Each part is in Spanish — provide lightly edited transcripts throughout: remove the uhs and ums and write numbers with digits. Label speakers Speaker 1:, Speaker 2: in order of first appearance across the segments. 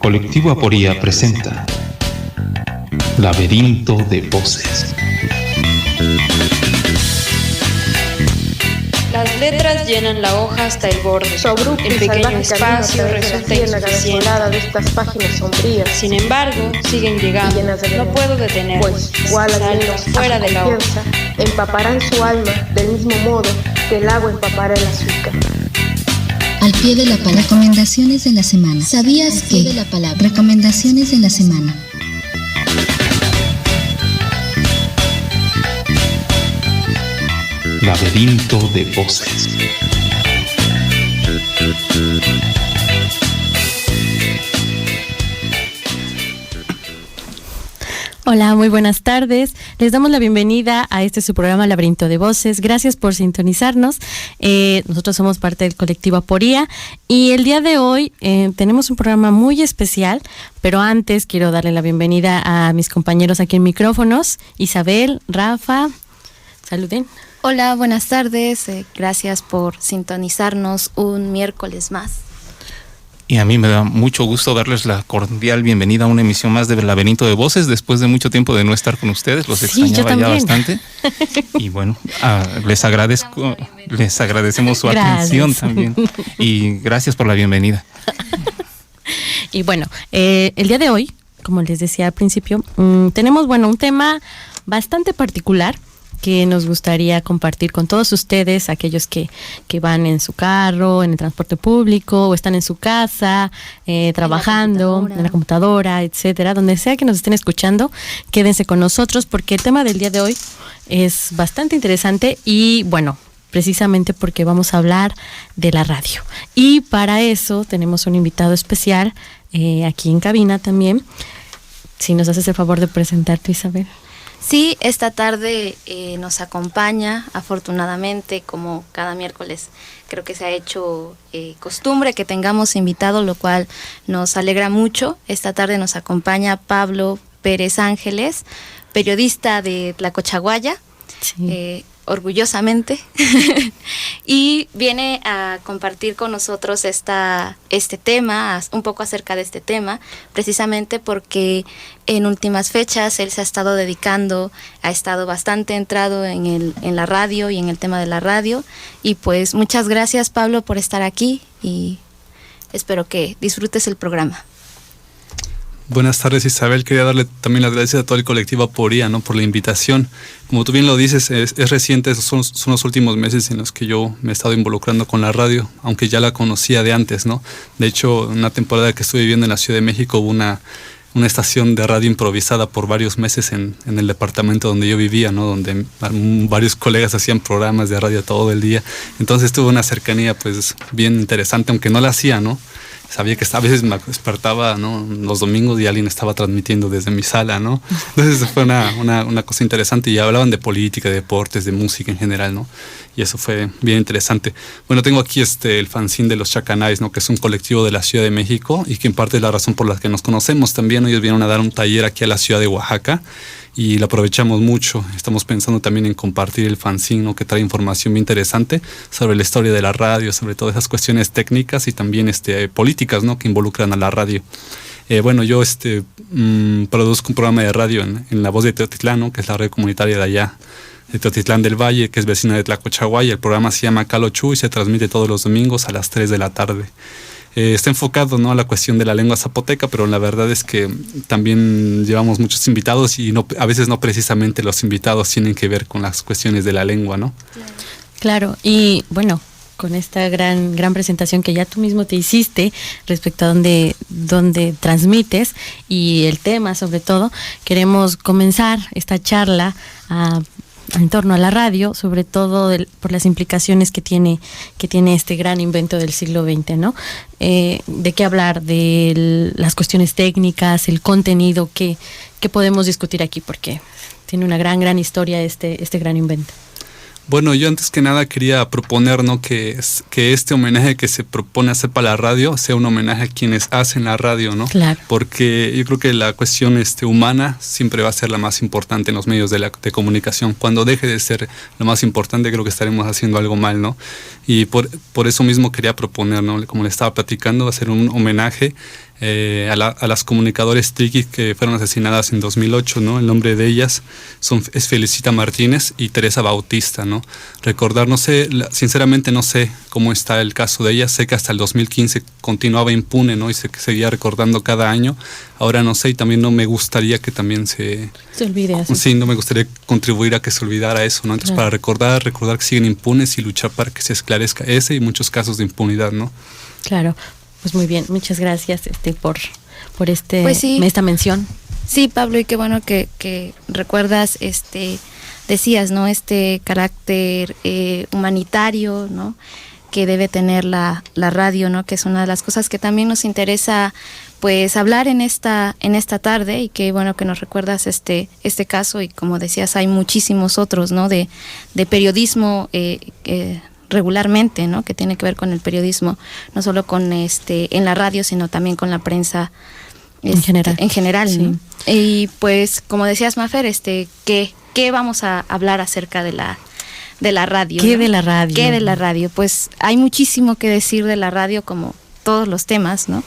Speaker 1: Colectivo Aporía presenta Laberinto de Voces.
Speaker 2: Las letras llenan la hoja hasta el borde.
Speaker 3: El
Speaker 2: pequeño espacio resulta insuficiente.
Speaker 3: De estas páginas sombrías.
Speaker 2: Sin embargo, siguen llegando. No puedo detenerlos.
Speaker 3: Pues, igual
Speaker 2: Salto fuera de la hoja.
Speaker 3: Empaparán su alma del mismo modo que el agua empapará el azúcar.
Speaker 4: Al pie de la palabra. Recomendaciones de la semana. ¿Sabías que? De la palabra. Recomendaciones de la semana.
Speaker 1: Laberinto de Voces.
Speaker 5: Hola, muy buenas tardes. Les damos la bienvenida a su programa Laberinto de Voces. Gracias por sintonizarnos. Nosotros somos parte del colectivo Aporía y el día de hoy tenemos un programa muy especial, pero antes quiero darle la bienvenida a mis compañeros aquí en micrófonos. Isabel, Rafa, saluden.
Speaker 6: Hola, buenas tardes. Gracias por sintonizarnos un miércoles más.
Speaker 7: Y a mí me da mucho gusto darles la cordial bienvenida a una emisión más de Laberinto de Voces, después de mucho tiempo de no estar con ustedes, los extrañaba ya bastante. Y bueno, les agradecemos su atención también. Y gracias por la bienvenida.
Speaker 5: Y bueno, el día de hoy, como les decía al principio, tenemos un tema bastante particular que nos gustaría compartir con todos ustedes, aquellos que van en su carro, en el transporte público, o están en su casa, trabajando, en la computadora, etcétera, donde sea que nos estén escuchando, quédense con nosotros porque el tema del día de hoy es bastante interesante y bueno, precisamente porque vamos a hablar de la radio. Y para eso tenemos un invitado especial aquí en cabina también. Si nos haces el favor de presentarte, Isabel.
Speaker 6: Sí, esta tarde nos acompaña, afortunadamente, como cada miércoles, creo que se ha hecho costumbre que tengamos invitado, lo cual nos alegra mucho. Esta tarde nos acompaña Pablo Pérez Ángeles, periodista de Tlacochaguaya, sí. Orgullosamente, y viene a compartir con nosotros este tema, un poco acerca de este tema, precisamente porque en últimas fechas él se ha estado dedicando, ha estado bastante entrado en la radio y en el tema de la radio, y pues muchas gracias, Pablo, por estar aquí y espero que disfrutes el programa.
Speaker 8: Buenas tardes, Isabel. Quería darle también las gracias a todo el colectivo Aporía, ¿no?, por la invitación. Como tú bien lo dices, es reciente, son los últimos meses en los que yo me he estado involucrando con la radio, aunque ya la conocía de antes, ¿no? De hecho, una temporada que estuve viviendo en la Ciudad de México hubo una estación de radio improvisada por varios meses en el departamento donde yo vivía, ¿no?, donde varios colegas hacían programas de radio todo el día. Entonces tuve una cercanía pues bien interesante, aunque no la hacía, ¿no? Sabía que a veces me despertaba, ¿no?, los domingos y alguien estaba transmitiendo desde mi sala, ¿no? Entonces fue una cosa interesante y hablaban de política, de deportes, de música en general, ¿no? Y eso fue bien interesante. Bueno, tengo aquí el fanzine de los Chacanais, ¿no?, que es un colectivo de la Ciudad de México y que en parte es la razón por la que nos conocemos también. Ellos vinieron a dar un taller aquí a la ciudad de Oaxaca y lo aprovechamos mucho. Estamos pensando también en compartir el fanzine, ¿no?, que trae información bien interesante sobre la historia de la radio, sobre todas esas cuestiones técnicas y también políticas, ¿no?, que involucran a la radio. Bueno, yo produzco un programa de radio en La Voz de Teotitlán, ¿no?, que es la red comunitaria de allá, de Teotitlán del Valle, que es vecina de Tlacochaguaya. El programa se llama Calochú y se transmite todos los domingos a las 3 de la tarde. Está enfocado, ¿no?, a la cuestión de la lengua zapoteca, pero la verdad es que también llevamos muchos invitados y a veces no precisamente los invitados tienen que ver con las cuestiones de la lengua, ¿no?
Speaker 5: Claro, y bueno, con esta gran presentación que ya tú mismo te hiciste respecto a dónde transmites y el tema sobre todo, queremos comenzar esta charla en torno a la radio, sobre todo por las implicaciones que tiene este gran invento del siglo XX, ¿no? De qué hablar, de las cuestiones técnicas, el contenido que podemos discutir aquí, porque tiene una gran historia este gran invento.
Speaker 8: Bueno, yo antes que nada quería proponer, ¿no?, que este homenaje que se propone hacer para la radio sea un homenaje a quienes hacen la radio, ¿no?
Speaker 5: Claro.
Speaker 8: Porque yo creo que la cuestión humana siempre va a ser la más importante en los medios de comunicación. Cuando deje de ser lo más importante, creo que estaremos haciendo algo mal, ¿no? Y por eso mismo quería proponer, ¿no?, como le estaba platicando, hacer un homenaje a las comunicadoras triquis que fueron asesinadas en 2008, ¿no? El nombre de ellas es Felicita Martínez y Teresa Bautista, ¿no? Recordar, no sé, sinceramente no sé cómo está el caso de ellas. Sé que hasta el 2015 continuaba impune, ¿no? Y se seguía recordando cada año. Ahora no sé, y también no me gustaría que también se
Speaker 5: olvide así.
Speaker 8: Sí, no me gustaría contribuir a que se olvidara eso, ¿no? Entonces, claro, para recordar que siguen impunes y luchar para que se esclarezca ese y muchos casos de impunidad, ¿no?
Speaker 5: Claro. Pues muy bien, muchas gracias por
Speaker 6: pues sí,
Speaker 5: esta mención.
Speaker 6: Sí, Pablo, y qué bueno que recuerdas, decías, ¿no? Este carácter humanitario, ¿no? Que debe tener la radio, ¿no? Que es una de las cosas que también nos interesa, pues, hablar en esta tarde, y qué bueno que nos recuerdas este caso, y como decías, hay muchísimos otros, ¿no? De periodismo regularmente, ¿no? Que tiene que ver con el periodismo, no solo con en la radio, sino también con la prensa en general,
Speaker 5: sí.
Speaker 6: ¿no? Y pues, como decías, Mafer, ¿qué vamos a hablar acerca de la radio?
Speaker 5: ¿Qué,
Speaker 6: ¿no?
Speaker 5: de la radio?
Speaker 6: ¿Qué de la radio? Pues hay muchísimo que decir de la radio, como todos los temas, ¿no?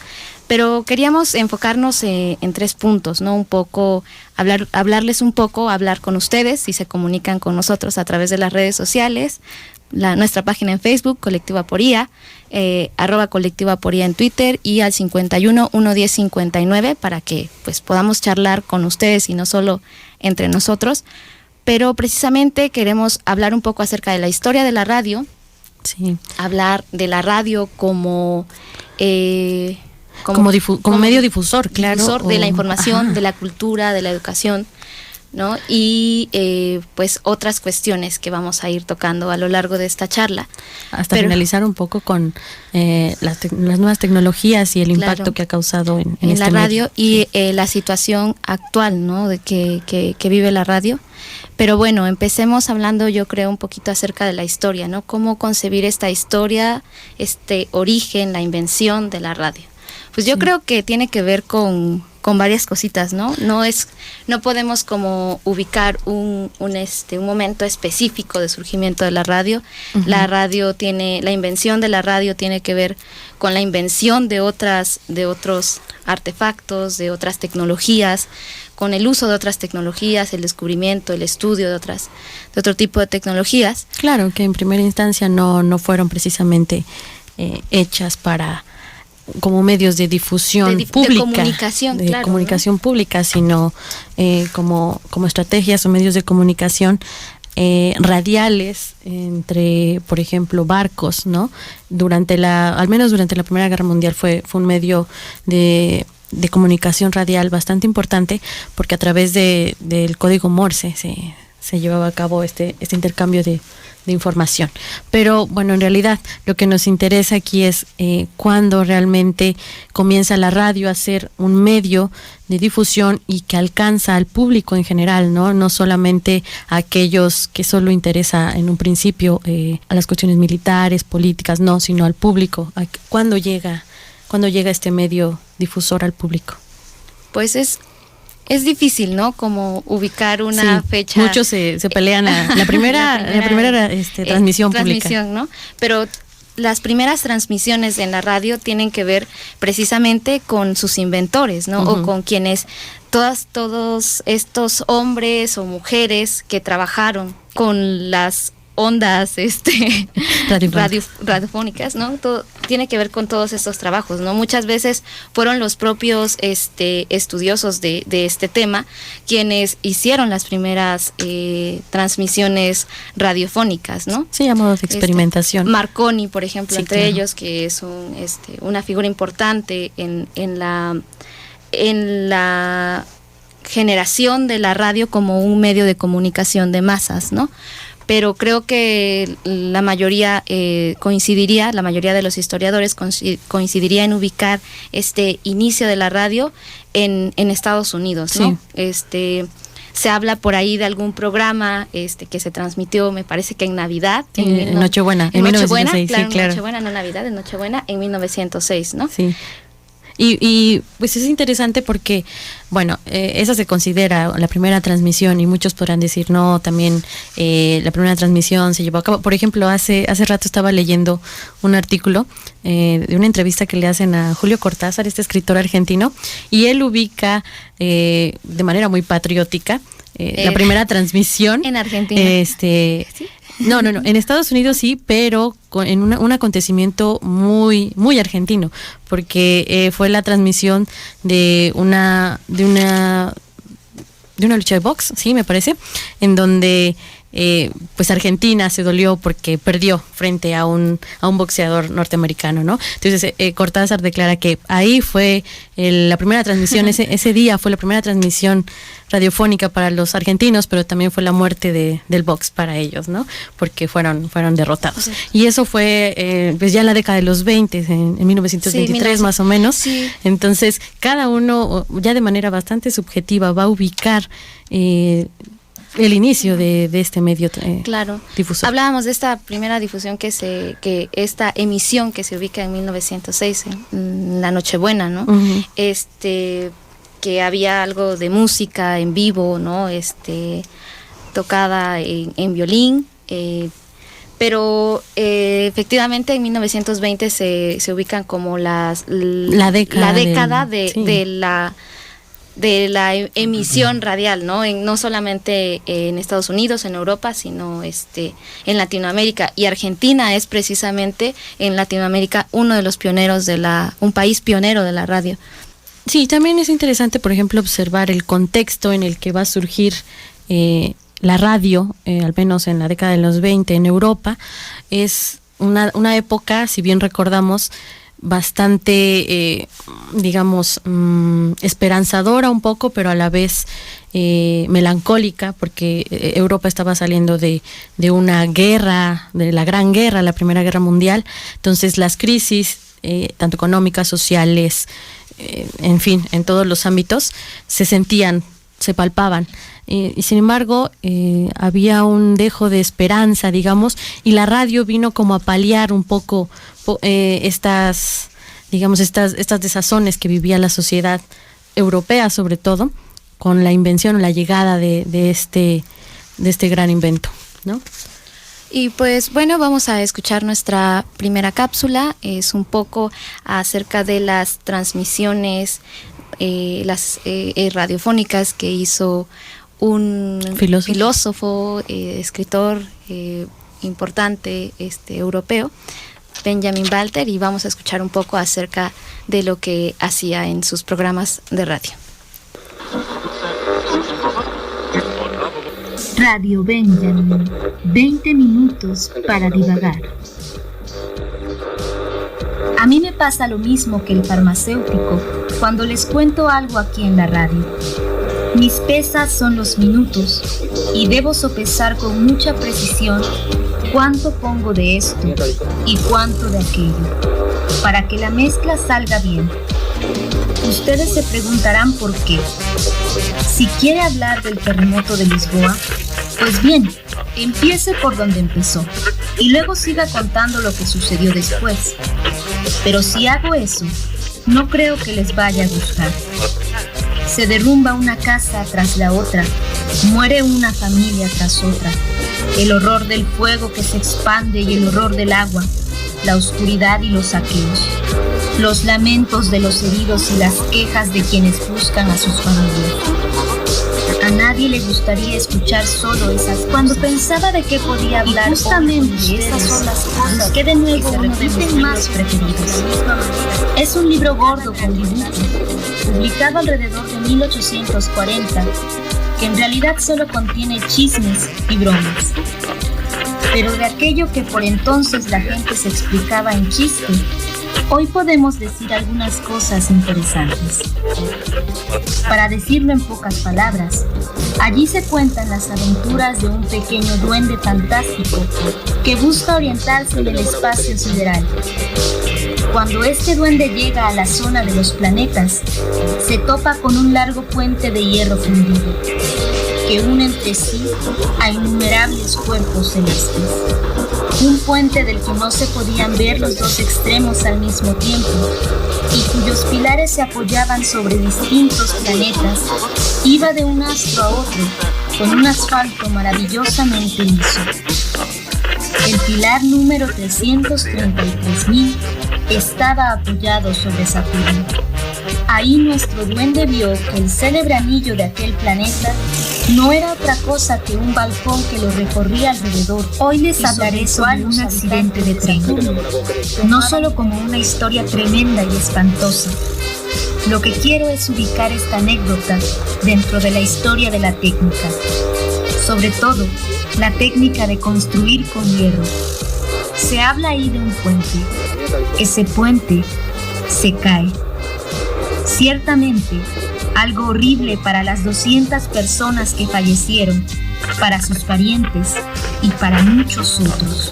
Speaker 6: Pero queríamos enfocarnos en 3 puntos, ¿no? Un poco, hablarles un poco, hablar con ustedes, si se comunican con nosotros a través de las redes sociales, nuestra página en Facebook, Colectiva Aporía, @Colectiva Aporía en Twitter, y al 51 110 59 para que pues podamos charlar con ustedes y no solo entre nosotros. Pero precisamente queremos hablar un poco acerca de la historia de la radio,
Speaker 5: sí,
Speaker 6: hablar de la radio como
Speaker 5: medio difusor, claro,
Speaker 6: de la información, de la cultura, de la educación, ¿no? Y pues otras cuestiones que vamos a ir tocando a lo largo de esta charla.
Speaker 5: Hasta finalizar un poco con las nuevas tecnologías y el impacto que ha causado en este
Speaker 6: la radio
Speaker 5: medio.
Speaker 6: Y la situación actual, ¿no? De que vive la radio. Pero bueno, empecemos hablando, yo creo, un poquito acerca de la historia, ¿no? Cómo concebir esta historia, origen, la invención de la radio. Pues yo creo que tiene que ver con varias cositas, ¿no? No podemos como ubicar un momento específico de surgimiento de la radio. Uh-huh. La invención de la radio tiene que ver con la invención de otros artefactos, de otras tecnologías, con el uso de otras tecnologías, el descubrimiento, el estudio de otro tipo de tecnologías.
Speaker 5: Claro, que en primera instancia no fueron precisamente hechas como medios de difusión pública,
Speaker 6: de comunicación,
Speaker 5: ¿no? Pública, sino como estrategias o medios de comunicación radiales entre, por ejemplo, barcos, ¿no? Al menos durante la Primera Guerra Mundial fue un medio de comunicación radial bastante importante, porque a través del código Morse se llevaba a cabo este intercambio de información. Pero bueno, en realidad lo que nos interesa aquí es cuándo realmente comienza la radio a ser un medio de difusión y que alcanza al público en general, no solamente a aquellos que solo interesa en un principio a las cuestiones militares, políticas, no, sino al público. ¿Cuándo llega este medio difusor al público?
Speaker 6: Pues es difícil, ¿no? Como ubicar una fecha.
Speaker 5: Muchos se pelean a la primera transmisión pública,
Speaker 6: ¿no? Pero las primeras transmisiones en la radio tienen que ver precisamente con sus inventores, ¿no? Uh-huh. O con quienes todos estos hombres o mujeres que trabajaron con las ondas radiofónicas, ¿no? Todo tiene que ver con todos estos trabajos, ¿no? Muchas veces fueron los propios estudiosos de este tema quienes hicieron las primeras transmisiones radiofónicas, ¿no?
Speaker 5: Sí, a modo de experimentación.
Speaker 6: Marconi, por ejemplo,
Speaker 5: sí,
Speaker 6: entre
Speaker 5: claro.
Speaker 6: ellos, que es una figura importante en la generación de la radio como un medio de comunicación de masas, ¿no? Pero creo que la mayoría la mayoría de los historiadores coincidiría en ubicar este inicio de la radio en Estados Unidos, ¿no? Sí. Se habla por ahí de algún programa que se transmitió, me parece que en Navidad.
Speaker 5: En Nochebuena, en 1906,
Speaker 6: claro,
Speaker 5: sí, claro.
Speaker 6: Nochebuena, no Navidad, en Nochebuena, en 1906, ¿no?
Speaker 5: Sí. Y pues es interesante porque, bueno, esa se considera la primera transmisión y muchos podrán decir, no, también la primera transmisión se llevó a cabo. Por ejemplo, hace rato estaba leyendo un artículo de una entrevista que le hacen a Julio Cortázar, este escritor argentino, y él ubica de manera muy patriótica la primera transmisión.
Speaker 6: En Argentina.
Speaker 5: ¿Sí? No, en Estados Unidos sí, pero en un acontecimiento muy muy argentino, porque fue la transmisión de una lucha de box, sí, me parece, en donde pues Argentina se dolió porque perdió frente a un boxeador norteamericano, ¿no? Entonces Cortázar declara que ahí fue la primera transmisión, ese día fue la primera transmisión radiofónica para los argentinos, pero también fue la muerte del box para ellos, ¿no? Porque fueron derrotados. Sí. Y eso fue pues ya en la década de los 20, en 1923 más o menos. Sí. Entonces, cada uno ya de manera bastante subjetiva va a ubicar el inicio de este medio
Speaker 6: claro.
Speaker 5: difusor.
Speaker 6: Hablábamos de esta primera difusión esta emisión que se ubica en 1906, en la Nochebuena, ¿no? Uh-huh. Que había algo de música en vivo, ¿no? Tocada en violín, pero efectivamente en 1920 se ubican como la década de la emisión radial, ¿no? No solamente en Estados Unidos, en Europa, sino en Latinoamérica. Y Argentina es precisamente en Latinoamérica uno de los pioneros un país pionero de la radio.
Speaker 5: Sí, también es interesante, por ejemplo, observar el contexto en el que va a surgir la radio, al menos en la década de los 20 en Europa. Es una época, si bien recordamos, bastante, digamos, esperanzadora un poco, pero a la vez melancólica, porque Europa estaba saliendo de una guerra, de la Gran Guerra, la Primera Guerra Mundial. Entonces las crisis, tanto económicas, sociales, en fin, en todos los ámbitos, se sentían, se palpaban. Y sin embargo, había un dejo de esperanza, digamos, y la radio vino como a paliar un poco estas desazones que vivía la sociedad europea, sobre todo, con la invención o la llegada de este gran invento, ¿no?
Speaker 6: Y pues bueno, vamos a escuchar nuestra primera cápsula. Es un poco acerca de las transmisiones radiofónicas que hizo un filósofo, escritor importante europeo, Benjamin Walter, y vamos a escuchar un poco acerca de lo que hacía en sus programas de radio.
Speaker 4: Radio Benjamin, 20 minutos para divagar. A mí me pasa lo mismo que el farmacéutico cuando les cuento algo aquí en la radio. Mis pesas son los minutos y debo sopesar con mucha precisión cuánto pongo de esto y cuánto de aquello, para que la mezcla salga bien. Ustedes se preguntarán por qué. Si quiere hablar del terremoto de Lisboa, pues bien, empiece por donde empezó y luego siga contando lo que sucedió después. Pero si hago eso, no creo que les vaya a gustar. Se derrumba una casa tras la otra, muere una familia tras otra. El horror del fuego que se expande y el horror del agua, la oscuridad y los saqueos, los lamentos de los heridos y las quejas de quienes buscan a sus familias. A nadie le gustaría escuchar solo esas. Cuando pensaba de qué podía hablar, justamente esas son las cosas que de nuevo se repiten más preferidos. Es un libro gordo con dibujos, publicado alrededor de 1840, que en realidad solo contiene chismes y bromas. Pero de aquello que por entonces la gente se explicaba en chiste, hoy podemos decir algunas cosas interesantes. Para decirlo en pocas palabras, allí se cuentan las aventuras de un pequeño duende fantástico que busca orientarse en el espacio sideral. Cuando este duende llega a la zona de los planetas, se topa con un largo puente de hierro fundido, que une entre sí a innumerables cuerpos celestes. Un puente del que no se podían ver los dos extremos al mismo tiempo y cuyos pilares se apoyaban sobre distintos planetas, iba de un astro a otro con un asfalto maravillosamente liso. El pilar número 333.000 estaba apoyado sobre Saturno. Ahí nuestro duende vio que el célebre anillo de aquel planeta no era otra cosa que un balcón que lo recorría alrededor. Hoy les hablaré sobre un accidente de tren, no solo como una historia tremenda y espantosa. Lo que quiero es ubicar esta anécdota dentro de la historia de la técnica, sobre todo la técnica de construir con hierro. Se habla ahí de un puente. Ese puente se cae. Ciertamente, algo horrible para las 200 personas que fallecieron, para sus parientes y para muchos otros.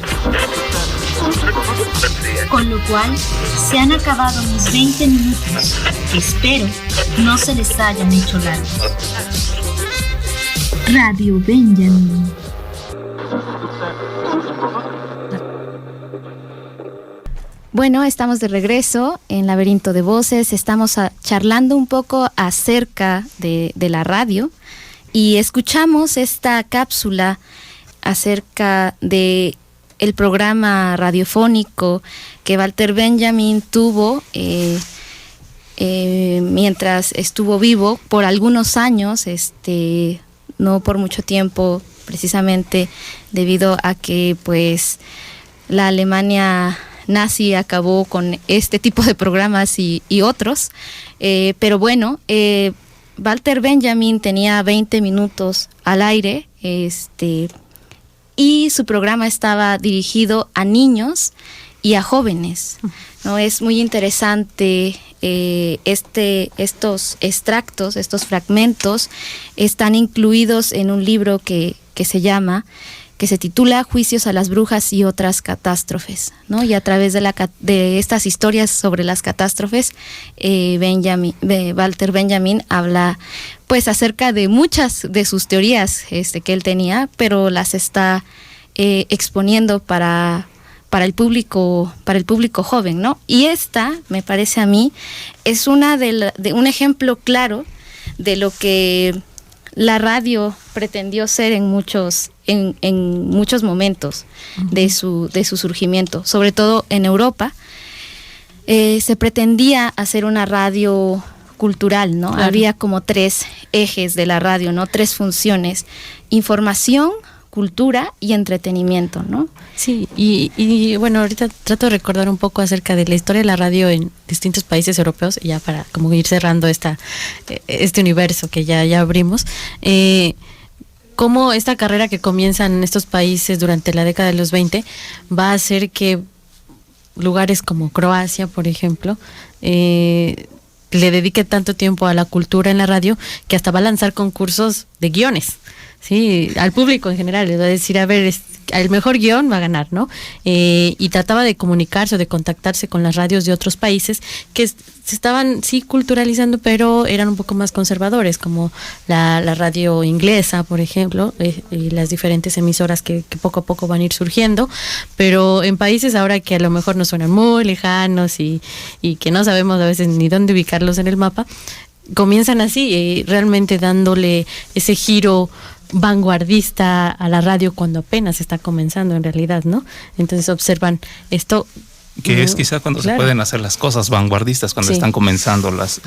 Speaker 4: Con lo cual, se han acabado mis 20 minutos, que espero no se les hayan hecho largos. Radio Benjamin.
Speaker 6: Bueno, estamos de regreso en Laberinto de Voces, estamos charlando un poco acerca de la radio y escuchamos esta cápsula acerca de el programa radiofónico que Walter Benjamin tuvo mientras estuvo vivo por algunos años, no por mucho tiempo, precisamente debido a que pues la Alemania nazi acabó con este tipo de programas y otros, pero bueno, Walter Benjamin tenía 20 minutos al aire, y su programa estaba dirigido a niños y a jóvenes, ¿no? Es muy interesante, estos extractos, estos fragmentos están incluidos en un libro que se titula Juicios a las brujas y otras catástrofes, ¿no? Y a través de estas historias sobre las catástrofes, Walter Benjamin habla pues acerca de muchas de sus teorías que él tenía, pero las está exponiendo para el público joven, ¿no? Y esta, me parece a mí, es de un ejemplo claro de lo que la radio pretendió ser en muchos momentos de su surgimiento, sobre todo en Europa. Se pretendía hacer una radio cultural, ¿no? Claro. Había como 3 ejes de la radio, ¿no? 3 funciones: información, cultura y entretenimiento, ¿no?
Speaker 5: Sí, y bueno, ahorita trato de recordar un poco acerca de la historia de la radio en distintos países europeos, ya para como ir cerrando este universo que ya abrimos. Cómo esta carrera que comienza en estos países durante la década de los 20 va a hacer que lugares como Croacia, por ejemplo, le dedique tanto tiempo a la cultura en la radio que hasta va a lanzar concursos de guiones, ¿sí? Al público en general les va a decir, a ver, el mejor guión va a ganar, ¿no? Y trataba de comunicarse o de contactarse con las radios de otros países que se estaban, sí, culturalizando, pero eran un poco más conservadores, como la radio inglesa, por ejemplo, y las diferentes emisoras que poco a poco van a ir surgiendo, pero en países ahora que a lo mejor nos suenan muy lejanos y que no sabemos a veces ni dónde ubicarlos en el mapa, comienzan así, realmente dándole ese giro vanguardista a la radio cuando apenas está comenzando en realidad, ¿no? Entonces observan esto.
Speaker 7: Que es quizá cuando se pueden hacer las cosas vanguardistas, cuando están comenzando las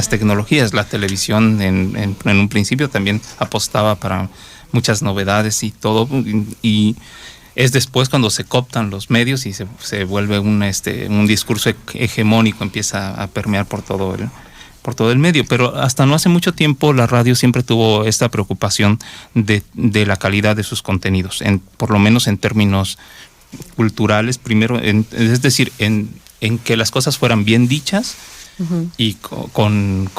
Speaker 7: tecnologías. La televisión en un principio también apostaba para muchas novedades y todo, y es después cuando se cooptan los medios y se vuelve un discurso hegemónico, empieza a permear por todo el medio. Pero hasta no hace mucho tiempo la radio siempre tuvo esta preocupación de la calidad de sus contenidos, por lo menos en términos culturales, primero, es decir, en que las cosas fueran bien dichas. Uh-huh. Y con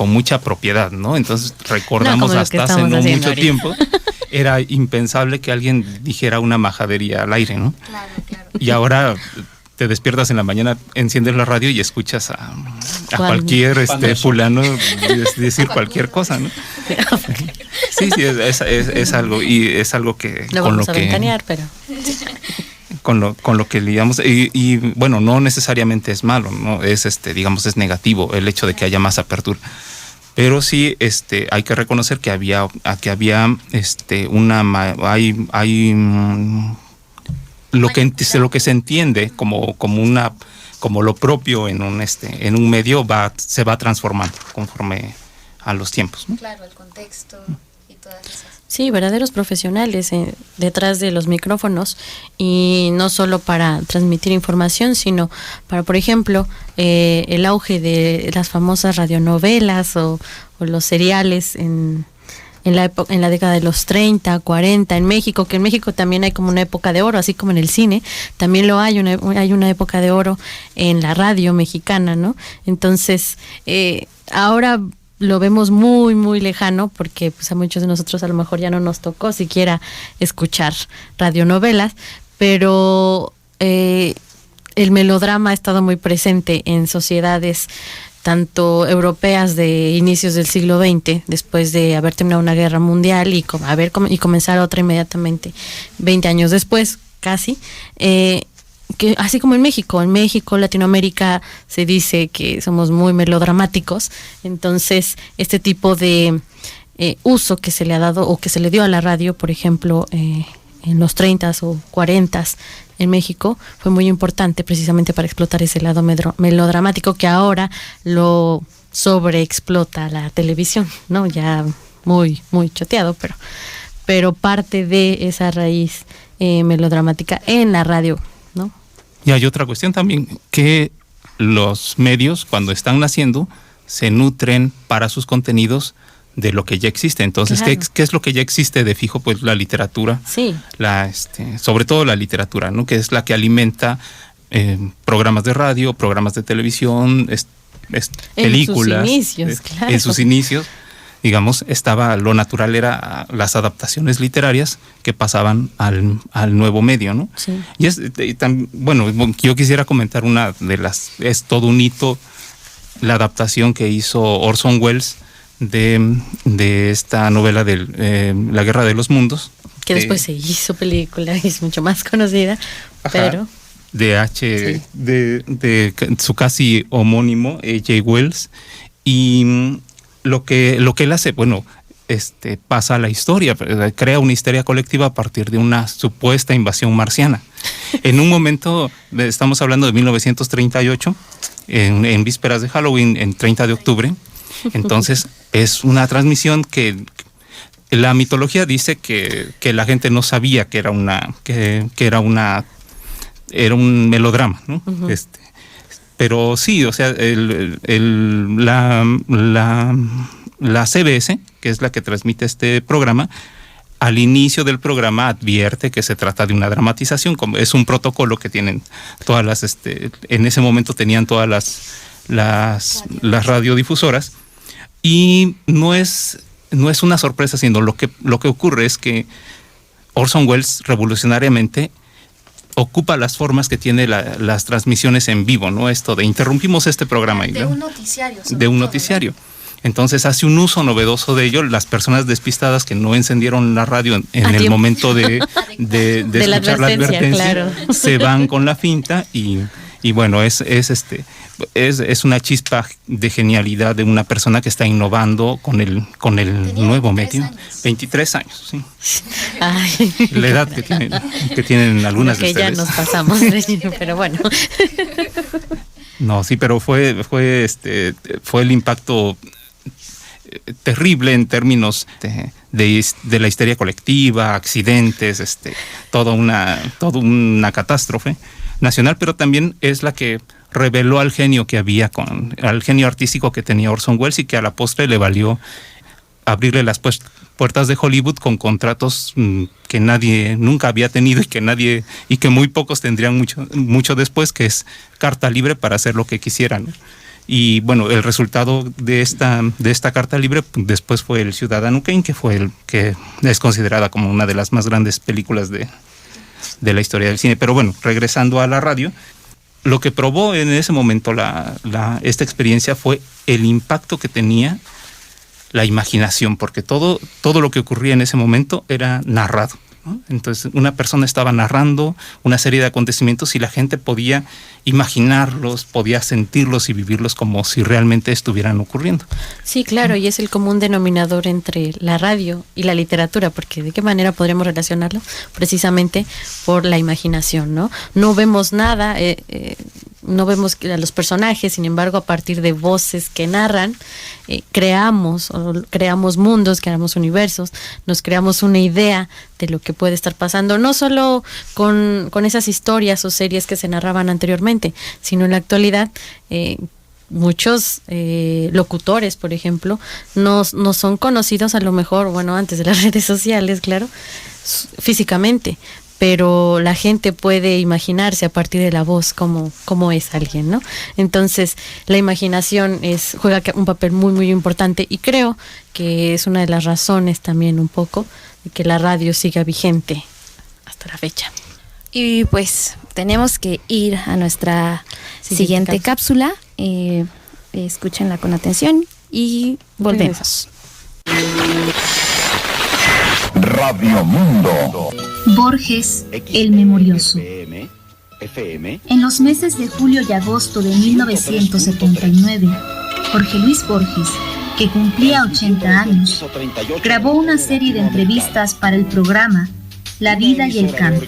Speaker 7: mucha propiedad, ¿no? Entonces recordamos hasta hace no mucho tiempo era impensable que alguien dijera una majadería al aire, ¿no? Claro. Y ahora te despiertas en la mañana, enciendes la radio y escuchas a cualquier fulano decir cualquier cosa, ¿no? Okay. Sí, es algo, y es algo que
Speaker 5: no
Speaker 7: con
Speaker 5: vamos
Speaker 7: lo
Speaker 5: a
Speaker 7: que
Speaker 5: ventanear, pero
Speaker 7: con lo que digamos, y bueno, no necesariamente es malo, no es digamos, es negativo el hecho de que haya más apertura. Pero sí hay que reconocer que había lo que se entiende como lo propio en un medio se va transformando conforme a los tiempos, ¿no?
Speaker 6: Claro, el contexto y todas esas.
Speaker 5: Sí, verdaderos profesionales detrás de los micrófonos, y no solo para transmitir información, sino para, por ejemplo, el auge de las famosas radionovelas o los seriales en la década de los 30, 40 en México, que en México también hay como una época de oro, así como en el cine, también hay una época de oro en la radio mexicana, ¿no? Entonces, ahora lo vemos muy, muy lejano, porque pues a muchos de nosotros a lo mejor ya no nos tocó siquiera escuchar radionovelas, pero el melodrama ha estado muy presente en sociedades tanto europeas de inicios del siglo XX, después de haber terminado una guerra mundial y comenzar otra inmediatamente 20 años después, casi, que así como en México, Latinoamérica, se dice que somos muy melodramáticos. Entonces este tipo de uso que se le ha dado o que se le dio a la radio, por ejemplo, en los 30s o 40s en México, fue muy importante precisamente para explotar ese lado melodramático que ahora lo sobreexplota la televisión, ¿no? Ya muy, muy choteado, pero parte de esa raíz melodramática en la radio, ¿no?
Speaker 7: Y hay otra cuestión también, que los medios, cuando están naciendo, se nutren para sus contenidos de lo que ya existe. Entonces, claro. ¿Qué es lo que ya existe de fijo? Pues la literatura,
Speaker 5: sí.
Speaker 7: Sobre todo la literatura, ¿no? Que es la que alimenta programas de radio, programas de televisión, películas.
Speaker 5: En sus inicios, claro.
Speaker 7: En sus inicios, digamos, lo natural era las adaptaciones literarias que pasaban al nuevo medio, ¿no?
Speaker 5: Sí.
Speaker 7: Y bueno, yo quisiera comentar es todo un hito, la adaptación que hizo Orson Welles de esta novela de La Guerra de los Mundos.
Speaker 5: Que después se hizo película y es mucho más conocida,
Speaker 7: ajá,
Speaker 5: pero...
Speaker 7: Sí. de su casi homónimo, J. Wells, y lo que él hace, bueno, pasa a la historia, crea una histeria colectiva a partir de una supuesta invasión marciana. En un momento, estamos hablando de 1938, en vísperas de Halloween, en 30 de octubre, entonces es una transmisión que la mitología dice que la gente no sabía que era un melodrama, ¿no? Uh-huh. Pero sí, o sea, la CBS, que es la que transmite este programa, al inicio del programa advierte que se trata de una dramatización, como es un protocolo que tienen todas las, en ese momento tenían todas las radiodifusoras, y no es una sorpresa, sino lo que ocurre es que Orson Welles revolucionariamente ocupa las formas que tiene las transmisiones en vivo, ¿no? Esto de interrumpimos este programa.
Speaker 6: De un noticiario.
Speaker 7: De un noticiario. Entonces hace un uso novedoso de ello. Las personas despistadas que no encendieron la radio en el momento de escuchar la advertencia,
Speaker 5: claro,
Speaker 7: se van con la finta y bueno, es una chispa de genialidad de una persona que está innovando con el nuevo medio.
Speaker 6: Años.
Speaker 7: 23 años, sí.
Speaker 5: Ay.
Speaker 7: La edad que tienen algunas de ustedes.
Speaker 5: Que ya nos pasamos, pero bueno.
Speaker 7: No, sí, pero fue el impacto terrible en términos de la histeria colectiva, accidentes, toda una catástrofe nacional, pero también es la que reveló al genio que había, al genio artístico que tenía Orson Welles, y que a la postre le valió abrirle las puertas de Hollywood con contratos que nadie nunca había tenido y que muy pocos tendrían mucho después, que es carta libre para hacer lo que quisieran, ¿no? Y bueno, el resultado de esta carta libre después fue El Ciudadano Kane, que fue el que es considerada como una de las más grandes películas de la historia del cine. Pero bueno, regresando a la radio, lo que probó en ese momento esta experiencia fue el impacto que tenía la imaginación, porque todo lo que ocurría en ese momento era narrado, ¿no? Entonces una persona estaba narrando una serie de acontecimientos y la gente podía imaginarlos, podía sentirlos y vivirlos como si realmente estuvieran ocurriendo.
Speaker 5: Sí, claro, y es el común denominador entre la radio y la literatura, porque ¿de qué manera podríamos relacionarlo? Precisamente por la imaginación, ¿no? No vemos nada, no vemos a los personajes, sin embargo, a partir de voces que narran, creamos mundos, creamos universos, nos creamos una idea de lo que puede estar pasando, no solo con esas historias o series que se narraban anteriormente, sino en la actualidad. Muchos locutores, por ejemplo, no son conocidos a lo mejor, bueno, antes de las redes sociales, claro, físicamente, pero la gente puede imaginarse a partir de la voz cómo es alguien, ¿no? Entonces, la imaginación juega un papel muy, muy importante, y creo que es una de las razones también un poco de que la radio siga vigente hasta la fecha.
Speaker 6: Y pues tenemos que ir a nuestra siguiente cápsula. Escúchenla con atención y volvemos.
Speaker 9: Radio Mundo.
Speaker 4: Borges, el memorioso. En los meses de julio y agosto de 1979, Jorge Luis Borges, que cumplía 80 años, grabó una serie de entrevistas para el programa La Vida y el Campo.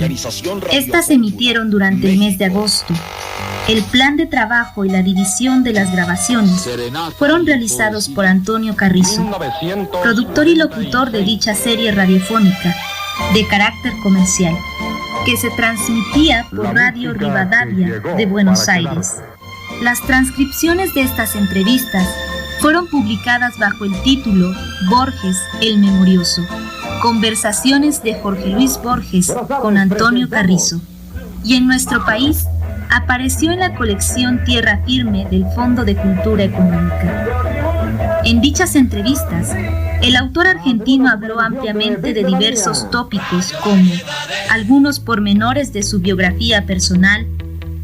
Speaker 4: Estas se emitieron durante el mes de agosto. El plan de trabajo y la división de las grabaciones fueron realizados por Antonio Carrizo, productor y locutor de dicha serie radiofónica de carácter comercial, que se transmitía por Radio Rivadavia de Buenos Aires. Las transcripciones de estas entrevistas fueron publicadas bajo el título Borges, el memorioso, conversaciones de Jorge Luis Borges con Antonio Carrizo, y en nuestro país apareció en la colección Tierra Firme del Fondo de Cultura Económica. En dichas entrevistas, el autor argentino habló ampliamente de diversos tópicos como algunos pormenores de su biografía personal,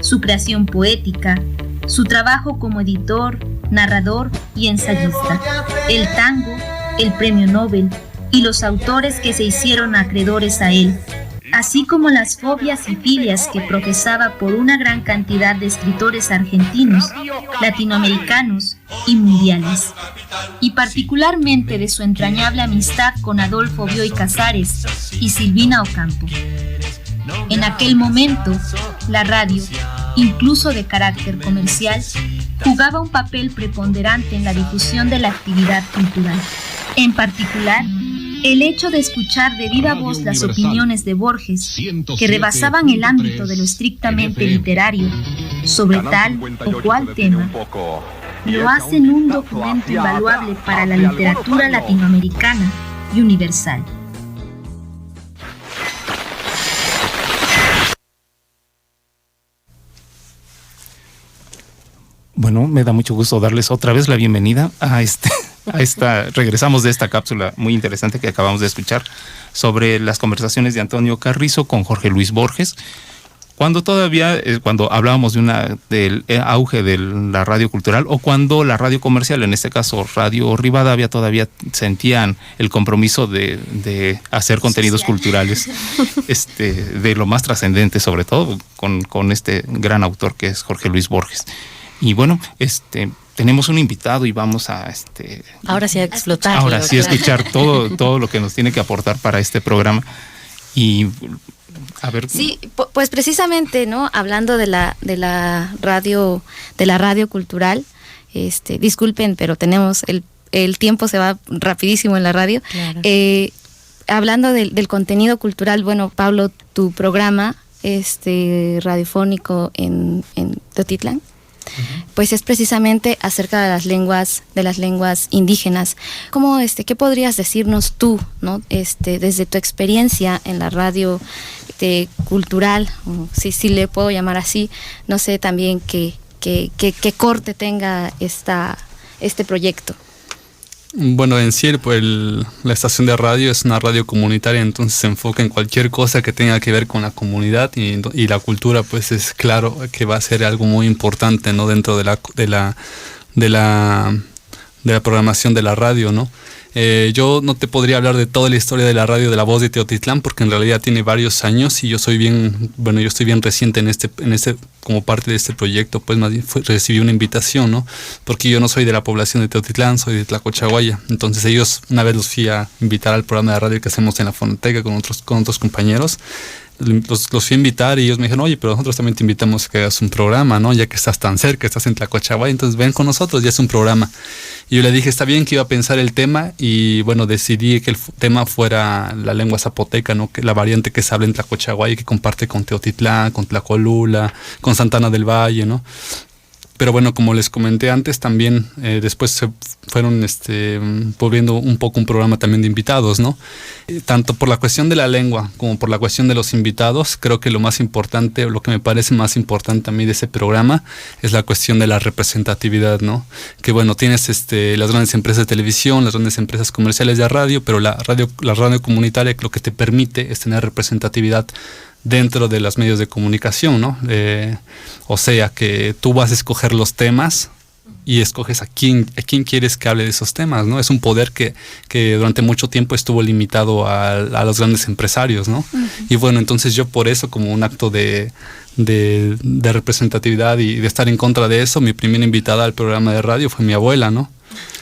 Speaker 4: su creación poética, su trabajo como editor, narrador y ensayista, el tango, el premio Nobel y los autores que se hicieron acreedores a él, así como las fobias y filias que profesaba por una gran cantidad de escritores argentinos, latinoamericanos y mundiales, y particularmente de su entrañable amistad con Adolfo Bioy Casares y Silvina Ocampo. En aquel momento, la radio, incluso de carácter comercial, jugaba un papel preponderante en la difusión de la actividad cultural. En particular, el hecho de escuchar de viva voz las opiniones de Borges, que rebasaban el ámbito de lo estrictamente literario, sobre tal o cual tema, lo hacen un documento invaluable para la literatura latinoamericana y universal.
Speaker 7: Bueno, me da mucho gusto darles otra vez la bienvenida a regresamos de esta cápsula muy interesante que acabamos de escuchar sobre las conversaciones de Antonio Carrizo con Jorge Luis Borges, cuando hablábamos del auge de la radio cultural, o cuando la radio comercial, en este caso Radio Rivadavia, todavía sentían el compromiso de hacer contenidos culturales de lo más trascendente, sobre todo con este gran autor que es Jorge Luis Borges. Y bueno, tenemos un invitado y vamos a
Speaker 5: ahora sí a explotar.
Speaker 7: Ahora sí a escuchar todo lo que nos tiene que aportar para este programa. Y a ver.
Speaker 6: Sí, pues precisamente, ¿no? Hablando de la radio cultural, disculpen, pero tenemos el tiempo se va rapidísimo en la radio. Claro. Hablando del contenido cultural, bueno, Pablo, tu programa radiofónico en Teotitlán, pues es precisamente acerca de las lenguas indígenas. ¿Cómo qué podrías decirnos tú, ¿no? Desde tu experiencia en la radio cultural, si le puedo llamar así, no sé también qué corte tenga este proyecto?
Speaker 8: Bueno, en sí, pues, la estación de radio es una radio comunitaria, entonces se enfoca en cualquier cosa que tenga que ver con la comunidad y la cultura, pues es claro que va a ser algo muy importante, ¿no? Dentro de la programación de la radio, ¿no? Yo no te podría hablar de toda la historia de la radio de La Voz de Teotitlán, porque en realidad tiene varios años y yo estoy bien reciente en este como parte de este proyecto, pues más bien recibí una invitación, ¿no? Porque yo no soy de la población de Teotitlán, soy de Tlacochahuaya. Entonces ellos, una vez los fui a invitar al programa de radio que hacemos en la fonoteca con otros compañeros. Los fui a invitar y ellos me dijeron, oye, pero nosotros también te invitamos a que hagas un programa, ¿no? Ya que estás tan cerca, estás en Tlacochahuaya, entonces ven con nosotros y haz un programa. Y yo le dije, está bien, que iba a pensar el tema y bueno, decidí que el tema fuera la lengua zapoteca, ¿no? Que la variante que se habla en Tlacochahuaya y que comparte con Teotitlán, con Tlacolula, con Santana del Valle, ¿no? Pero bueno, como les comenté antes, también después se fueron volviendo un poco un programa también de invitados, ¿no? Tanto por la cuestión de la lengua como por la cuestión de los invitados, creo que lo más importante, o lo que me parece más importante a mí de ese programa, es la cuestión de la representatividad, ¿no? Que bueno, tienes las grandes empresas de televisión, las grandes empresas comerciales de radio, pero la radio comunitaria lo que te permite es tener representatividad dentro de los medios de comunicación, ¿no? O sea, que tú vas a escoger los temas y escoges a quién quieres que hable de esos temas, ¿no? Es un poder que durante mucho tiempo estuvo limitado a los grandes empresarios, ¿no? Uh-huh. Y bueno, entonces yo por eso, como un acto de representatividad y de estar en contra de eso, mi primera invitada al programa de radio fue mi abuela, ¿no?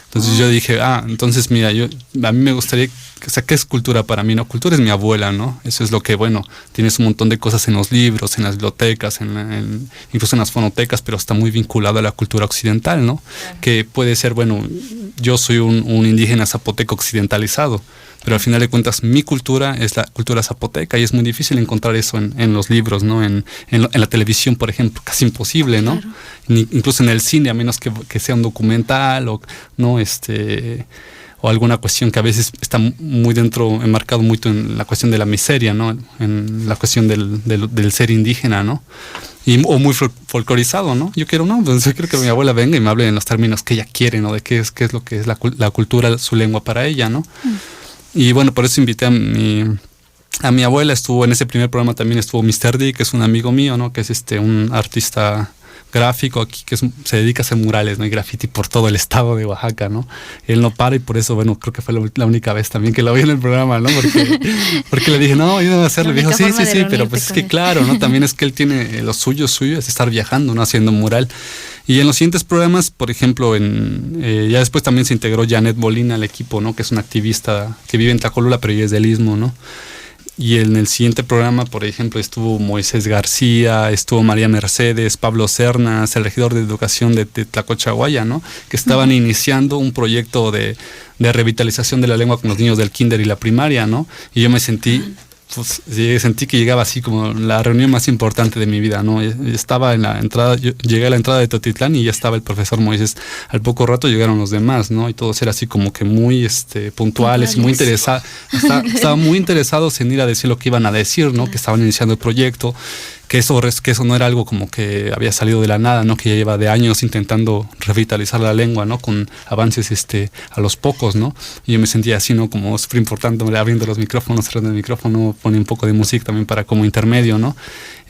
Speaker 8: Entonces yo dije, entonces mira, a mí me gustaría, o sea, ¿qué es cultura para mí? No, cultura es mi abuela, ¿no? Eso es lo que, bueno, tienes un montón de cosas en los libros, en las bibliotecas, incluso en las fonotecas, pero está muy vinculado a la cultura occidental, ¿no? Que puede ser, bueno, yo soy un indígena zapoteco occidentalizado, pero al final de cuentas mi cultura es la cultura zapoteca y es muy difícil encontrar eso en los libros, ¿no? En la televisión, por ejemplo, casi imposible, ¿no? Claro. Incluso en el cine, a menos que sea un documental o, ¿no? O alguna cuestión que a veces está muy enmarcado mucho en la cuestión de la miseria, ¿no? En la cuestión del ser indígena, ¿no? O muy folclorizado, ¿no? Yo quiero que mi abuela venga y me hable en los términos que ella quiere, ¿no? De qué es lo que es la cultura, su lengua para ella, ¿no? Y bueno, por eso invité a mi abuela. En ese primer programa también estuvo Mr. D, que es un amigo mío, ¿no? Que es un artista gráfico aquí que se dedica a hacer murales, ¿no? Y graffiti por todo el estado de Oaxaca, ¿no? Él no para y por eso, bueno, creo que fue la única vez también que lo vi en el programa, ¿no? Porque le dije, no, ayúdame a hacerlo. Le dijo, sí, pero pues es que claro, ¿no? También es que él tiene lo suyo es estar viajando, ¿no? Haciendo mural. Y en los siguientes programas, por ejemplo, ya después también se integró Janet Molina al equipo, ¿no? Que es una activista que vive en Tlacolula, pero ella es del Istmo, ¿no? Y en el siguiente programa, por ejemplo, estuvo Moisés García, estuvo María Mercedes, Pablo Cernas, el regidor de educación de Tlacochahuaya, ¿no? Que estaban iniciando un proyecto de revitalización de la lengua con los niños del kinder y la primaria, ¿no? Y yo me sentí que llegaba así como la reunión más importante de mi vida, ¿no? Estaba en la entrada, yo llegué a la entrada de Teotitlán y ya estaba el profesor Moisés. Al poco rato llegaron los demás, ¿no? Y todos eran así como que muy puntuales y muy interesados. Estaban muy interesados en ir a decir lo que iban a decir, ¿no? Que estaban iniciando el proyecto. Que eso no era algo como que había salido de la nada, ¿no? Que ya lleva de años intentando revitalizar la lengua, ¿no? Con avances a los pocos, ¿no? Y yo me sentía así, ¿no? Como súper importante, abriendo los micrófonos, cerrando el micrófono, poniendo un poco de música también para como intermedio, ¿no?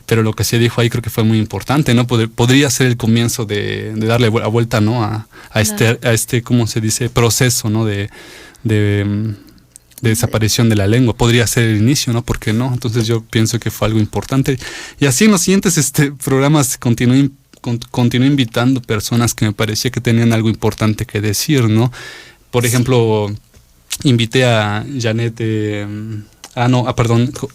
Speaker 8: Pero lo que se dijo ahí creo que fue muy importante, ¿no? Podría ser el comienzo de darle la vuelta, ¿no? A este, ¿cómo se dice? Proceso, ¿no? De desaparición de la lengua. Podría ser el inicio, ¿no? ¿Por qué no? Entonces yo pienso que fue algo importante. Y así en los siguientes programas continué invitando personas que me parecía que tenían algo importante que decir, ¿no? Por ejemplo, invité a Janet...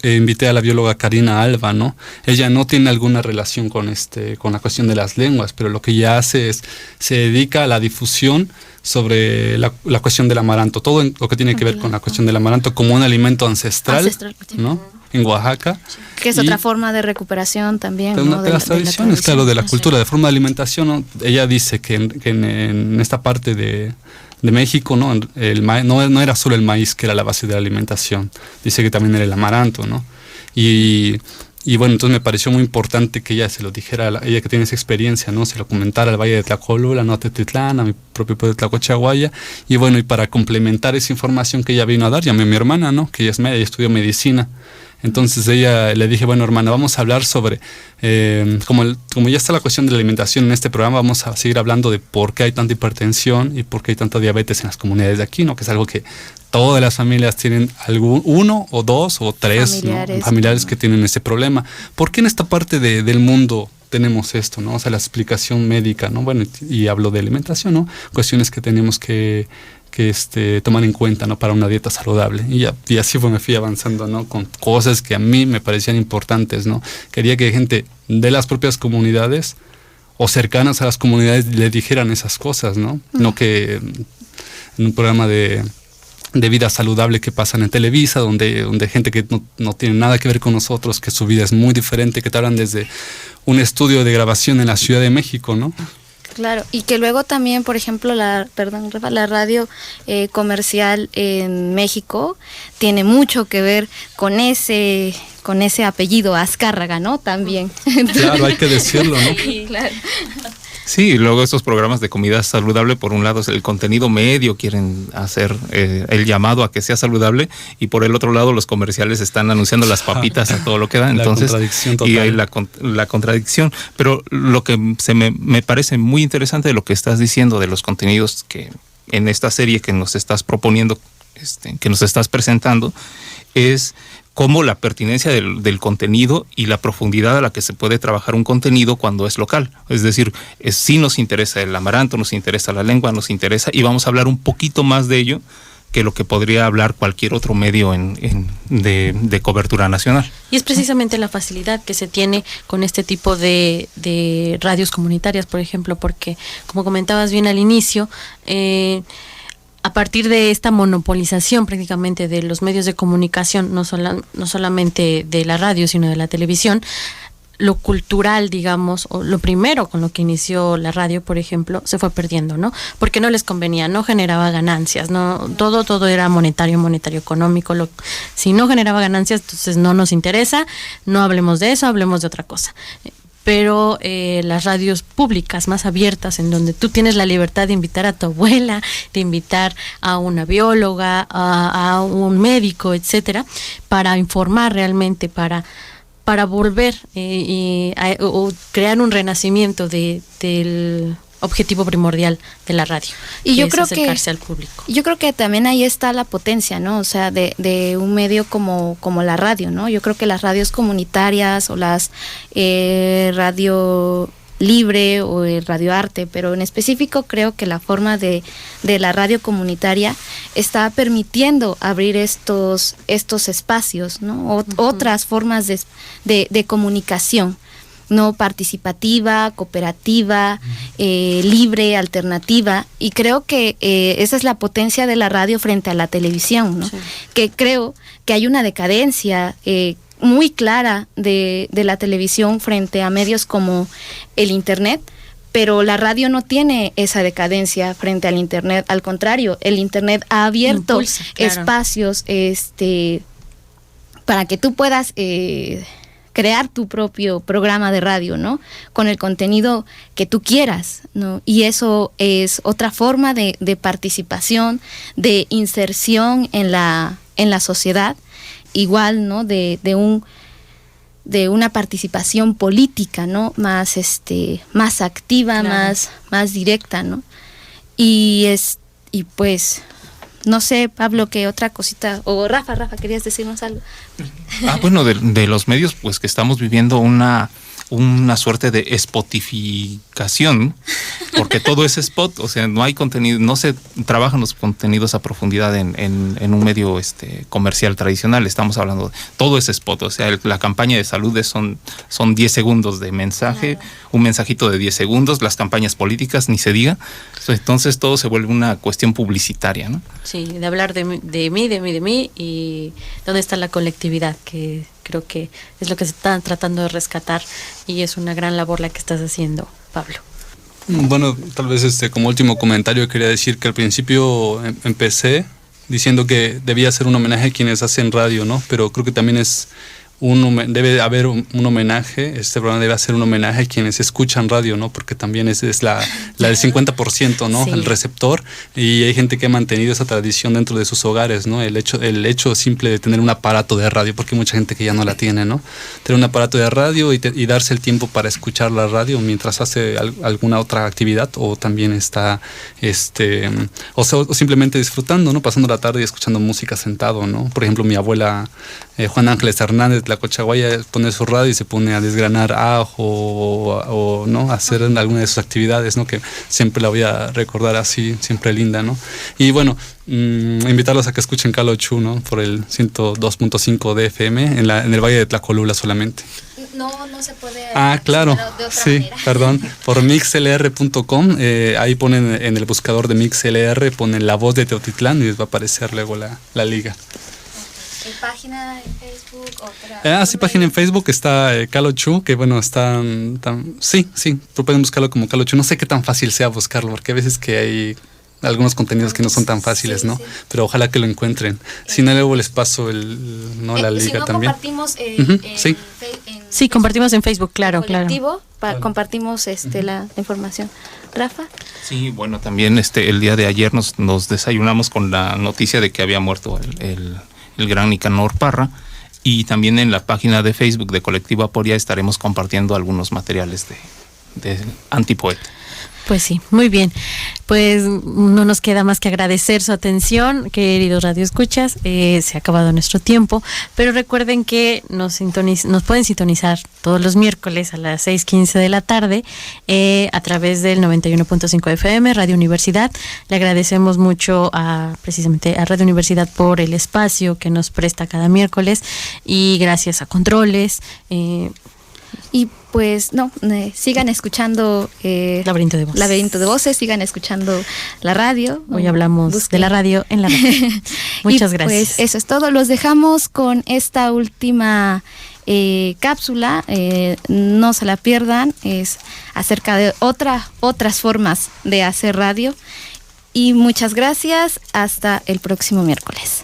Speaker 8: invité a la bióloga Karina Alba, ¿no? Ella no tiene alguna relación con la cuestión de las lenguas, pero lo que ella hace es, se dedica a la difusión sobre la cuestión del amaranto, todo lo que tiene que ver con la cuestión del amaranto como un alimento ancestral, ¿no? En Oaxaca.
Speaker 6: Que es otra forma de recuperación también, ¿no?
Speaker 8: De las tradiciones, claro, de la cultura, de forma de alimentación, ¿no? Ella dice que en esta parte de México, ¿no? No era solo el maíz que era la base de la alimentación, dice que también era el amaranto, ¿no? Y bueno, entonces me pareció muy importante que ella se lo dijera, ella que tiene esa experiencia, ¿no? Se lo comentara al Valle de Tlacolula, ¿no? A Teotitlán, a mi propio pueblo de Tlacochahuaya. Y bueno, y para complementar esa información que ella vino a dar, llamé a mi hermana, ¿no? Que ella estudió medicina. Entonces ella le dije, bueno, hermana, vamos a hablar sobre, como ya está la cuestión de la alimentación en este programa, vamos a seguir hablando de por qué hay tanta hipertensión y por qué hay tanta diabetes en las comunidades de aquí, ¿no? Que es algo que todas las familias tienen uno o dos o tres familiares que tienen ese problema. ¿Por qué en esta parte del mundo tenemos esto, ¿no? O sea, la explicación médica, ¿no? Bueno, y hablo de alimentación, ¿no? Cuestiones que tenemos que tomar en cuenta, ¿no? Para una dieta saludable. Y así me fui avanzando, ¿no? Con cosas que a mí me parecían importantes, ¿no? Quería que gente de las propias comunidades o cercanas a las comunidades le dijeran esas cosas, ¿no? No que en un programa de vida saludable que pasan en Televisa, donde gente que no tiene nada que ver con nosotros, que su vida es muy diferente, que te hablan desde un estudio de grabación en la Ciudad de México, ¿no?
Speaker 6: Claro, y que luego también, por ejemplo, la radio comercial en México tiene mucho que ver con ese apellido Azcárraga, ¿no? También.
Speaker 8: Claro, hay que decirlo, ¿no?
Speaker 6: Sí, claro.
Speaker 7: Sí, y luego estos programas de comida saludable, por un lado es el contenido medio, quieren hacer el llamado a que sea saludable, y por el otro lado los comerciales están anunciando las papitas a todo lo que da. Entonces,
Speaker 8: la contradicción total.
Speaker 7: Y hay la contradicción. Pero lo que me parece muy interesante de lo que estás diciendo, de los contenidos que en esta serie que nos estás proponiendo, que nos estás presentando, es cómo la pertinencia del contenido y la profundidad a la que se puede trabajar un contenido cuando es local. Es decir, sí nos interesa el amaranto, nos interesa la lengua, nos interesa, y vamos a hablar un poquito más de ello que lo que podría hablar cualquier otro medio de cobertura nacional.
Speaker 5: Y es precisamente la facilidad que se tiene con este tipo de radios comunitarias, por ejemplo, porque, como comentabas bien al inicio, a partir de esta monopolización prácticamente de los medios de comunicación, no solamente de la radio, sino de la televisión, lo cultural, digamos, o lo primero con lo que inició la radio, por ejemplo, se fue perdiendo, ¿no? Porque no les convenía, no generaba ganancias, no, todo era monetario económico. Si no generaba ganancias, entonces no nos interesa, no hablemos de eso, hablemos de otra cosa. Pero las radios públicas más abiertas, en donde tú tienes la libertad de invitar a tu abuela, de invitar a una bióloga, a un médico, etcétera, para informar realmente, para volver o crear un renacimiento del objetivo primordial de la radio,
Speaker 6: y yo creo
Speaker 5: acercarse al público.
Speaker 6: Yo creo que también ahí está la potencia, ¿no? O sea, de un medio como la radio, ¿no? Yo creo que las radios comunitarias o las radio libre o el radioarte, pero en específico creo que la forma de la radio comunitaria está permitiendo abrir estos espacios, ¿no? Otras formas de comunicación, no participativa, cooperativa, libre, alternativa, y creo que esa es la potencia de la radio frente a la televisión, ¿no? Sí. Que creo que hay una decadencia muy clara de la televisión frente a medios como el internet, pero la radio no tiene esa decadencia frente al internet, al contrario, el internet ha abierto espacios para que tú puedas crear tu propio programa de radio, ¿no? Con el contenido que tú quieras, ¿no? Y eso es otra forma de participación, de inserción en la sociedad, igual, ¿no? De una participación política, ¿no? Más activa, claro. más directa, ¿no? Y pues no sé, Pablo, qué otra cosita, o Rafa, ¿querías decirnos algo?
Speaker 7: Bueno, de los medios, pues que estamos viviendo una suerte de spotificación, porque todo es spot, o sea, no hay contenido, no se trabajan los contenidos a profundidad en un medio comercial tradicional. Estamos hablando de todo es spot, o sea, la campaña de salud son 10 segundos de mensaje, claro. Un mensajito de 10 segundos, las campañas políticas, ni se diga. Entonces todo se vuelve una cuestión publicitaria, ¿no?
Speaker 5: Sí, de hablar de mí, y dónde está la colectividad, que creo que es lo que se está tratando de rescatar, y es una gran labor la que estás haciendo, Pablo.
Speaker 8: Bueno, tal vez como último comentario quería decir que al principio empecé diciendo que debía hacer un homenaje a quienes hacen radio, ¿no? Pero creo que también es debe haber un homenaje, este programa debe hacer un homenaje a quienes escuchan radio, ¿no? Porque también es la del 50%, ¿no? Sí. El receptor, y hay gente que ha mantenido esa tradición dentro de sus hogares, ¿no? El hecho simple de tener un aparato de radio, porque hay mucha gente que ya no la tiene, ¿no? Tener un aparato de radio y darse el tiempo para escuchar la radio mientras hace alguna otra actividad, o también está o simplemente disfrutando, ¿no? Pasando la tarde y escuchando música sentado, ¿no? Por ejemplo, mi abuela Juan Ángeles Hernández de la Cochaguaya pone su radio y se pone a desgranar ajo o ¿no? hacer alguna de sus actividades, ¿no? Que siempre la voy a recordar así, siempre linda, ¿no? Y bueno, invitarlos a que escuchen Calochú, ¿no? Por el 102.5 de FM en el Valle de Tlacolula solamente.
Speaker 6: No se puede.
Speaker 8: Claro,
Speaker 6: de otra
Speaker 8: sí,
Speaker 6: manera.
Speaker 8: perdón, por mixlr.com, ahí ponen en el buscador de MixLR, ponen La Voz de Teotitlán y les va a aparecer luego la liga.
Speaker 6: ¿En página en Facebook? Otra.
Speaker 8: Sí, página en Facebook está Calochú, que bueno, está sí, pueden buscarlo como Calochú. No sé qué tan fácil sea buscarlo, porque a veces que hay algunos contenidos que no son tan fáciles, ¿no? Sí. Pero ojalá que lo encuentren. Si no, luego les paso la liga
Speaker 6: si no,
Speaker 8: también.
Speaker 6: Compartimos
Speaker 5: sí, compartimos en Facebook, claro.
Speaker 6: Compartimos la información. Rafa.
Speaker 7: Sí, bueno, también el día de ayer nos desayunamos con la noticia de que había muerto el gran Nicanor Parra, y también en la página de Facebook de Colectivo Aporia estaremos compartiendo algunos materiales de Antipoeta.
Speaker 5: Pues sí, muy bien. Pues no nos queda más que agradecer su atención, queridos radioescuchas. Se ha acabado nuestro tiempo, pero recuerden que nos pueden sintonizar todos los miércoles a las 6:15 de la tarde a través del 91.5 FM, Radio Universidad. Le agradecemos mucho precisamente a Radio Universidad por el espacio que nos presta cada miércoles, y gracias a Controles.
Speaker 6: Y pues sigan escuchando
Speaker 5: Laberinto de Voces,
Speaker 6: sigan escuchando la radio.
Speaker 5: Hoy hablamos de la radio en la radio. Muchas gracias.
Speaker 6: Pues eso es todo, los dejamos con esta última cápsula, no se la pierdan, es acerca de otras formas de hacer radio, y muchas gracias, hasta el próximo miércoles.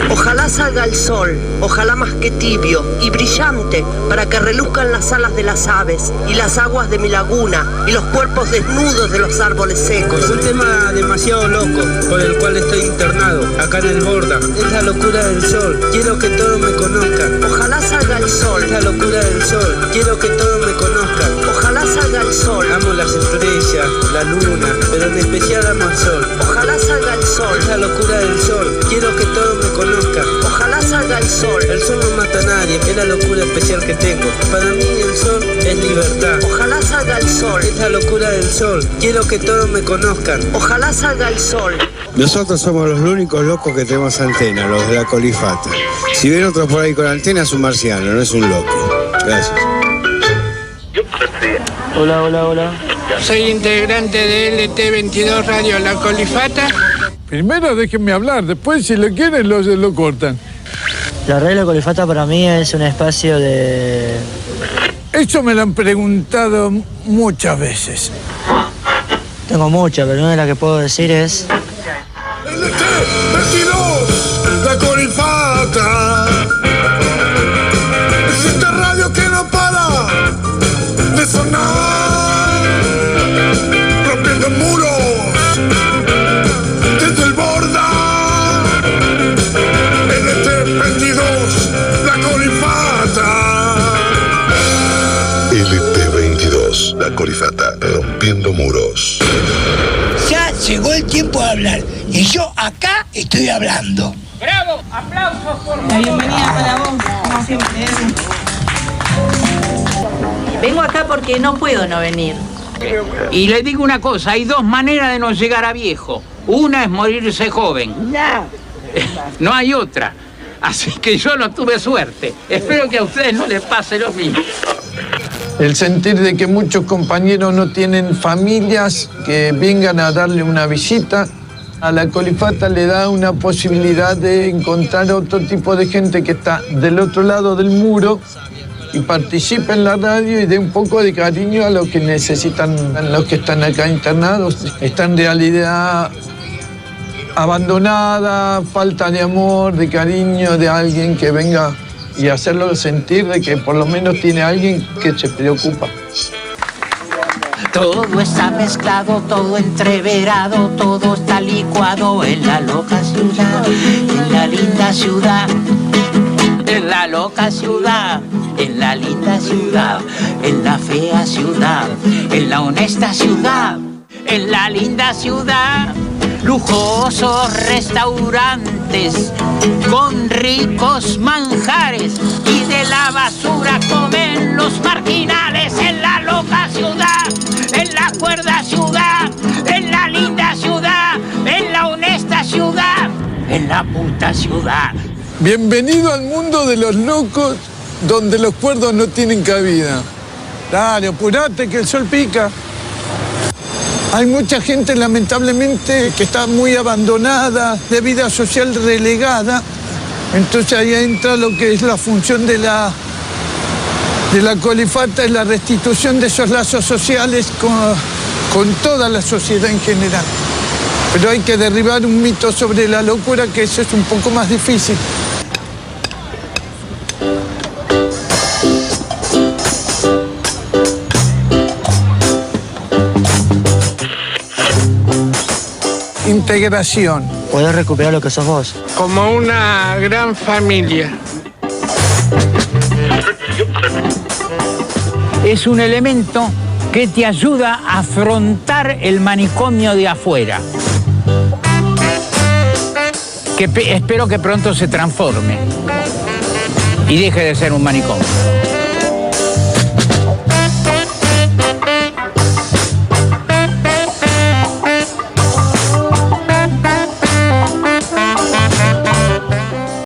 Speaker 10: Ojalá salga el sol, ojalá más que tibio y brillante, para que reluzcan las alas de las aves y las aguas de mi laguna y los cuerpos desnudos de los árboles secos.
Speaker 11: Es un tema demasiado loco, por el cual estoy internado, acá en el Borda. Es la locura del sol, quiero que todos me conozcan.
Speaker 10: Ojalá salga el sol.
Speaker 11: Es la locura del sol, quiero que todos me conozcan.
Speaker 10: Ojalá salga el sol.
Speaker 11: Amo las estrellas, la luna, pero en especial amo el sol.
Speaker 10: Ojalá salga el sol.
Speaker 11: Es la locura del sol, quiero que todos me conozcan.
Speaker 10: Ojalá salga el sol.
Speaker 11: El sol no mata a nadie, es la locura especial que tengo. Para mí el sol es libertad.
Speaker 10: Ojalá salga el sol.
Speaker 11: Es la locura del sol, quiero que todos me conozcan.
Speaker 10: Ojalá salga el sol.
Speaker 12: Nosotros somos los únicos locos que tenemos antena, los de la Colifata. Si ven otro por ahí con antena, es un marciano, no es un loco. Gracias.
Speaker 13: Hola. Soy integrante de LT22 Radio La Colifata.
Speaker 14: Primero déjenme hablar, después si lo quieren lo cortan.
Speaker 15: La Radio La Colifata para mí es un espacio de...
Speaker 14: Eso me lo han preguntado muchas veces.
Speaker 15: Tengo muchas, pero una de las que puedo decir es...
Speaker 16: LT22, La Colifata. Es esta radio que no para de sonar, rompiendo muros desde el Borda. LT22, La Colifata.
Speaker 17: LT22, La Colifata, rompiendo muros.
Speaker 18: Ya llegó el tiempo de hablar y yo acá estoy hablando.
Speaker 13: ¡Bravo! ¡Aplausos por
Speaker 19: la bienvenida para vos, como siempre. Vengo acá porque no puedo no venir.
Speaker 20: Y le digo una cosa, hay dos maneras de no llegar a viejo. Una es morirse joven. No hay otra. Así que yo no tuve suerte. Espero que a ustedes no les pase lo mismo.
Speaker 14: El sentir de que muchos compañeros no tienen familias que vengan a darle una visita. A La Colifata le da una posibilidad de encontrar otro tipo de gente que está del otro lado del muro y participa en la radio y dé un poco de cariño a lo que necesitan los que están acá internados. Esta en realidad abandonada, falta de amor, de cariño, de alguien que venga y hacerlo sentir de que por lo menos tiene alguien que se preocupa.
Speaker 21: Todo está mezclado, todo entreverado, todo está licuado en la loca ciudad, en la linda ciudad, en la loca ciudad, en la linda ciudad, en la fea ciudad, en la honesta ciudad, en la linda ciudad. Lujosos restaurantes con ricos manjares y de la basura comen los marginales en la loca ciudad, en la cuerda ciudad, en la linda ciudad, en la honesta ciudad, en la puta ciudad.
Speaker 14: Bienvenido al mundo de los locos donde los cuerdos no tienen cabida. Dale, apurate que el sol pica. Hay mucha gente, lamentablemente, que está muy abandonada, de vida social relegada. Entonces ahí entra lo que es la función de la colifata, es la restitución de esos lazos sociales con toda la sociedad en general. Pero hay que derribar un mito sobre la locura, que eso es un poco más difícil. Integración.
Speaker 15: Poder recuperar lo que sos vos.
Speaker 13: Como una gran familia.
Speaker 20: Es un elemento que te ayuda a afrontar el manicomio de afuera, que espero que pronto se transforme y deje de ser un manicomio.